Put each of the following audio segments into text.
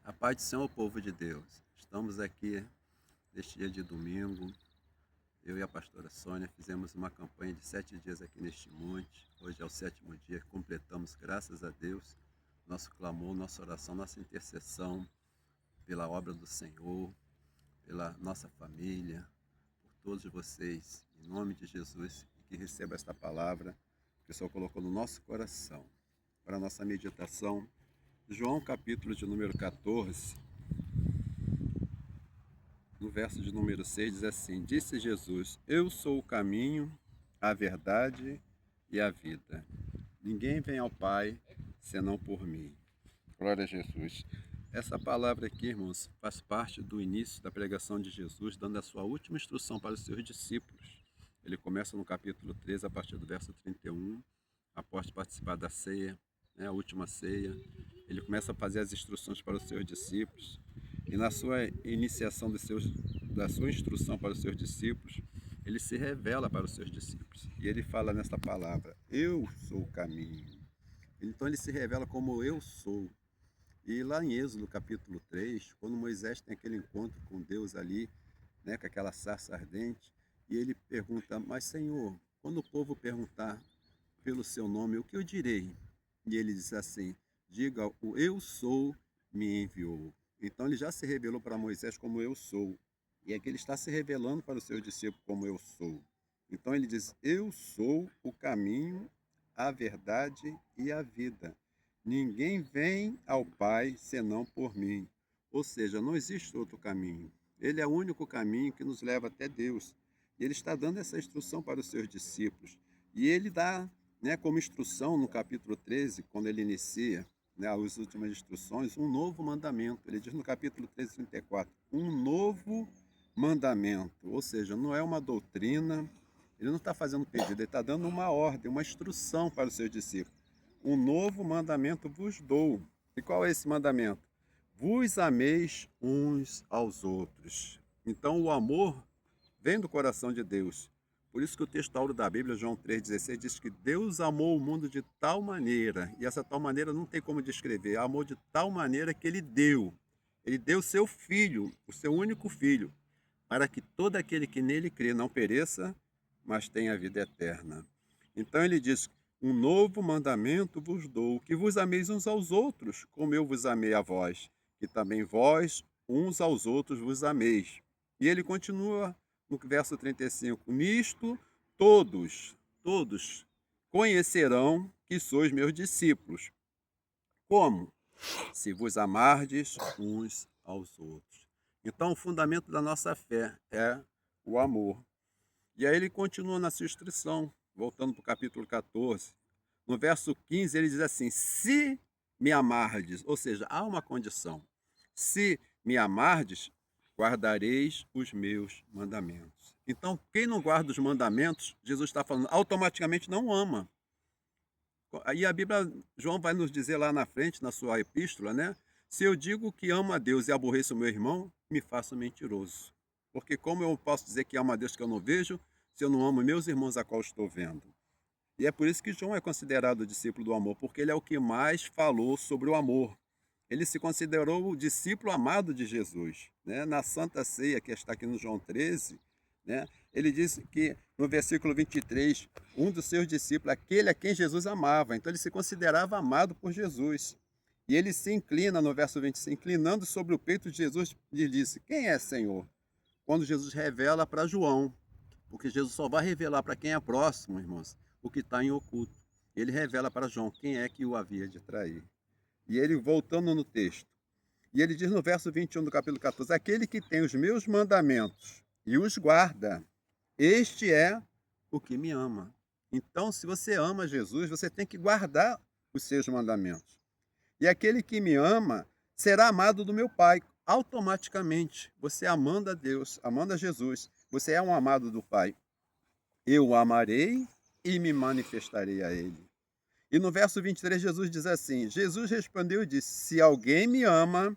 A paz do Senhor, povo de Deus. Estamos aqui neste dia de domingo. Eu e a pastora Sônia fizemos uma campanha de 7 dias aqui neste monte. Hoje é o 7º dia que completamos, graças a Deus, nosso clamor, nossa oração, nossa intercessão pela obra do Senhor, pela nossa família, por todos vocês, em nome de Jesus, e que receba esta palavra que o Senhor colocou no nosso coração. Para a nossa meditação, João capítulo de número 14, no verso de número 6, diz assim: Disse Jesus: Eu sou o caminho, a verdade e a vida. Ninguém vem ao Pai senão por mim. Glória a Jesus. Essa palavra aqui, irmãos, faz parte do início da pregação de Jesus, dando a sua última instrução para os seus discípulos. Ele começa no capítulo 13, a partir do verso 31, após participar da ceia, a última ceia. Ele começa a fazer as instruções para os seus discípulos. E na sua iniciação da sua instrução para os seus discípulos, ele se revela para os seus discípulos. E ele fala nesta palavra: Eu sou o caminho. Então ele se revela como eu sou. E lá em Êxodo capítulo 3, quando Moisés tem aquele encontro com Deus ali, com aquela sarça ardente, e ele pergunta: Mas Senhor, quando o povo perguntar pelo seu nome, o que eu direi? E ele diz assim: Diga, o eu sou me enviou. Então ele já se revelou para Moisés como eu sou. E aqui ele está se revelando para os seus discípulos como eu sou. Então ele diz: Eu sou o caminho, a verdade e a vida. Ninguém vem ao Pai senão por mim. Ou seja, não existe outro caminho. Ele é o único caminho que nos leva até Deus. E ele está dando essa instrução para os seus discípulos. E ele dá, como instrução no capítulo 13, quando ele inicia as últimas instruções, um novo mandamento. Ele diz no capítulo 13, 34, um novo mandamento. Ou seja, não é uma doutrina, ele não está fazendo pedido, ele está dando uma ordem, uma instrução para os seus discípulos. Um novo mandamento vos dou. E qual é esse mandamento? Vos ameis uns aos outros. Então o amor vem do coração de Deus. Por isso que o texto áureo da Bíblia, João 3,16, diz que Deus amou o mundo de tal maneira, e essa tal maneira não tem como descrever, amou de tal maneira que ele deu seu filho, o seu único filho, para que todo aquele que nele crê não pereça, mas tenha a vida eterna. Então ele diz: um novo mandamento vos dou, que vos ameis uns aos outros, como eu vos amei a vós, que também vós uns aos outros vos ameis. E ele continua no verso 35, nisto todos conhecerão que sois meus discípulos. Como? Se vos amardes uns aos outros. Então o fundamento da nossa fé é o amor. E aí ele continua na sua instrução, voltando para o capítulo 14. No verso 15 ele diz assim: se me amardes, ou seja, há uma condição. Se me amardes, guardareis os meus mandamentos. Então, quem não guarda os mandamentos, Jesus está falando, automaticamente não ama. Aí a Bíblia, João vai nos dizer lá na frente, na sua epístola, se eu digo que amo a Deus e aborreço o meu irmão, me faço mentiroso. Porque como eu posso dizer que amo a Deus que eu não vejo, se eu não amo meus irmãos a qual estou vendo? E é por isso que João é considerado o discípulo do amor, porque ele é o que mais falou sobre o amor. Ele se considerou o discípulo amado de Jesus. Na Santa Ceia, que está aqui no João 13, ele diz que no versículo 23, um dos seus discípulos, aquele a quem Jesus amava. Então ele se considerava amado por Jesus. E ele se inclina, no verso 25, inclinando sobre o peito de Jesus, e disse: quem é, Senhor? Quando Jesus revela para João, porque Jesus só vai revelar para quem é próximo, irmãos, o que está em oculto. Ele revela para João quem é que o havia de trair. E ele, voltando no texto, e ele diz no verso 21 do capítulo 14, aquele que tem os meus mandamentos e os guarda, este é o que me ama. Então, se você ama Jesus, você tem que guardar os seus mandamentos. E aquele que me ama será amado do meu Pai. Automaticamente, você amando a Deus, amando a Jesus, você é um amado do Pai. Eu o amarei e me manifestarei a ele. E no verso 23, Jesus diz assim, Jesus respondeu e disse, se alguém me ama,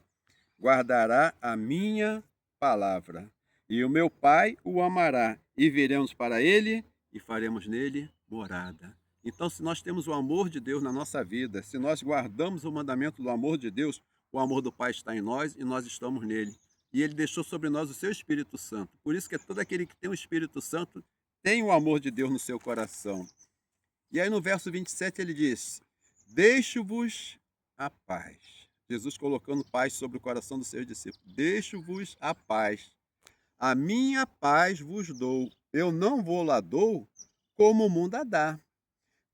guardará a minha palavra. E o meu Pai o amará, e viremos para ele e faremos nele morada. Então, se nós temos o amor de Deus na nossa vida, se nós guardamos o mandamento do amor de Deus, o amor do Pai está em nós e nós estamos nele. E ele deixou sobre nós o seu Espírito Santo. Por isso que todo aquele que tem o Espírito Santo tem o amor de Deus no seu coração. E aí no verso 27 ele diz: deixo-vos a paz. Jesus colocando paz sobre o coração dos seus discípulos. Deixo-vos a paz. A minha paz vos dou. Eu não vou lá dou como o mundo a dá.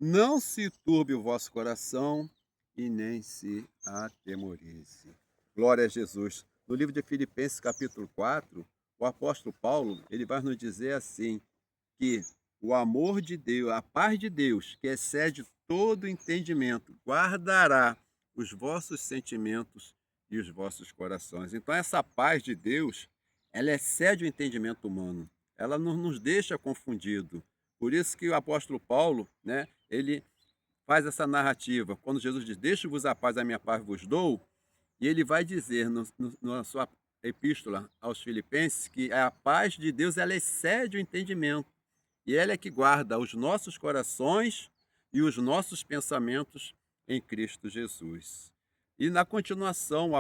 Não se turbe o vosso coração e nem se atemorize. Glória a Jesus. No livro de Filipenses, capítulo 4, o apóstolo Paulo, ele vai nos dizer assim, que o amor de Deus, a paz de Deus, que excede todo entendimento, guardará os vossos sentimentos e os vossos corações. Então essa paz de Deus, ela excede o entendimento humano. Ela não nos deixa confundido. Por isso que o apóstolo Paulo, né, ele faz essa narrativa. Quando Jesus diz: deixo-vos a paz, a minha paz vos dou, e ele vai dizer na sua epístola aos Filipenses que a paz de Deus ela excede o entendimento. E ela é que guarda os nossos corações e os nossos pensamentos em Cristo Jesus. E na continuação,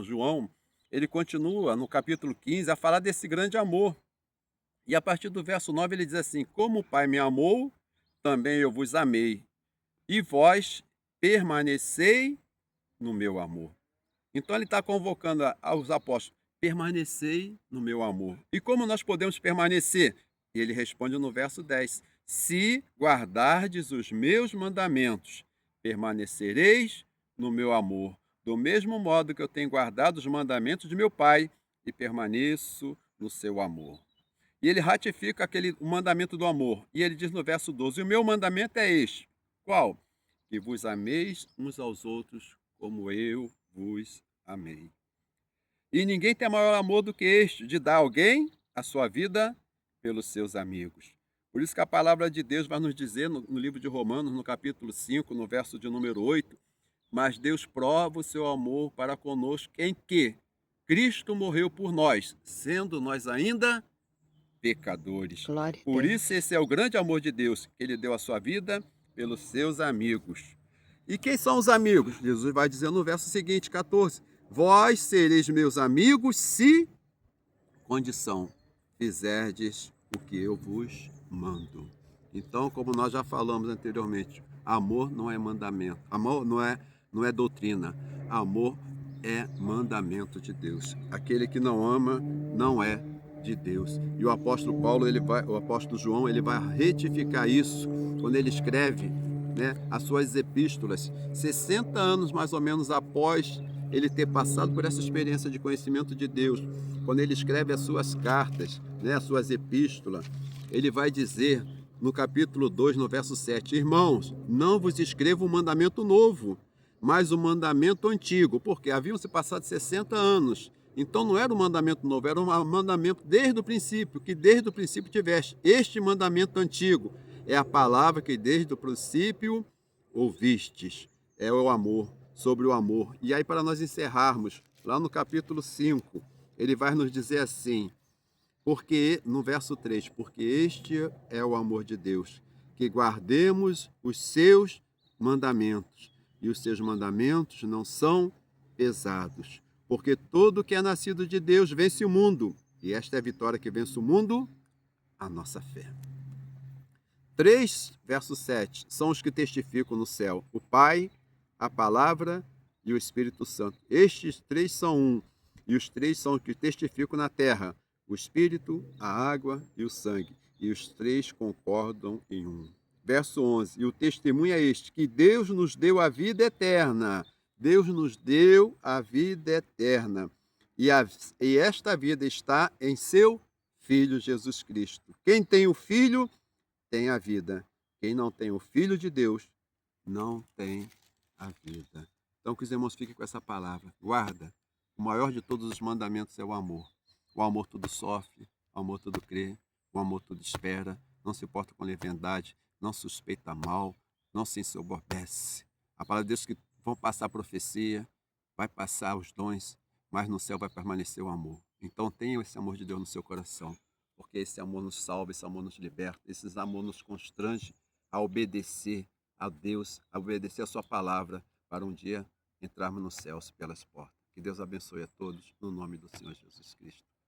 João, ele continua no capítulo 15 a falar desse grande amor. E a partir do verso 9 ele diz assim: como o Pai me amou, também eu vos amei, e vós permanecei no meu amor. Então ele está convocando aos apóstolos: permanecei no meu amor. E como nós podemos permanecer? E ele responde no verso 10: se guardardes os meus mandamentos, permanecereis no meu amor, do mesmo modo que eu tenho guardado os mandamentos de meu Pai e permaneço no seu amor. E ele ratifica o mandamento do amor. E ele diz no verso 12: o meu mandamento é este. Qual? Que vos ameis uns aos outros como eu vos amei. E ninguém tem maior amor do que este, de dar a alguém a sua vida pelos seus amigos. Por isso que a palavra de Deus vai nos dizer no livro de Romanos, no capítulo 5, no verso de número 8, mas Deus prova o seu amor para conosco em que Cristo morreu por nós, sendo nós ainda pecadores. Glória a Por Deus. isso esse é o grande amor de Deus, que ele deu a sua vida pelos seus amigos. E quem são os amigos? Jesus vai dizer no verso seguinte, 14: vós sereis meus amigos se, condição, fizerdes o que eu vos mando. Então, como nós já falamos anteriormente, amor não é mandamento, amor não é doutrina, amor é mandamento de Deus. Aquele que não ama não é de Deus. E o apóstolo Paulo, o apóstolo João, ele vai retificar isso quando ele escreve, né, as suas epístolas, 60 anos mais ou menos após ele ter passado por essa experiência de conhecimento de Deus. Quando ele escreve as suas cartas, né, as suas epístolas, ele vai dizer no capítulo 2, no verso 7, irmãos, não vos escrevo um mandamento novo, mas um mandamento antigo, porque haviam se passado 60 anos. Então não era um mandamento novo, era um mandamento desde o princípio, que desde o princípio tiveste. Este mandamento antigo é a palavra que desde o princípio ouvistes. É o amor, sobre o amor. E aí, para nós encerrarmos, lá no capítulo 5, ele vai nos dizer assim, porque no verso 3, porque este é o amor de Deus, que guardemos os seus mandamentos, e os seus mandamentos não são pesados, porque todo que é nascido de Deus vence o mundo, e esta é a vitória que vence o mundo, a nossa fé. 3, verso 7, são os que testificam no céu, o Pai, a Palavra e o Espírito Santo. Estes três são um, e os três são os que testificam na terra, o Espírito, a água e o sangue, e os três concordam em um. Verso 11, e o testemunho é este, que Deus nos deu a vida eterna. Deus nos deu a vida eterna. E esta vida está em seu Filho Jesus Cristo. Quem tem o Filho tem a vida. Quem não tem o Filho de Deus não tem a vida. Então que os irmãos fiquem com essa palavra. Guarda, o maior de todos os mandamentos é o amor. O amor tudo sofre, o amor tudo crê, o amor tudo espera, não se importa com leviandade, não suspeita mal, não se ensoberbece. A palavra de Deus que vão passar a profecia, vai passar os dons, mas no céu vai permanecer o amor. Então tenha esse amor de Deus no seu coração, porque esse amor nos salva, esse amor nos liberta, esse amor nos constrange a obedecer a Deus, a obedecer a sua palavra, para um dia entrarmos no céu pelas portas. Que Deus abençoe a todos, no nome do Senhor Jesus Cristo.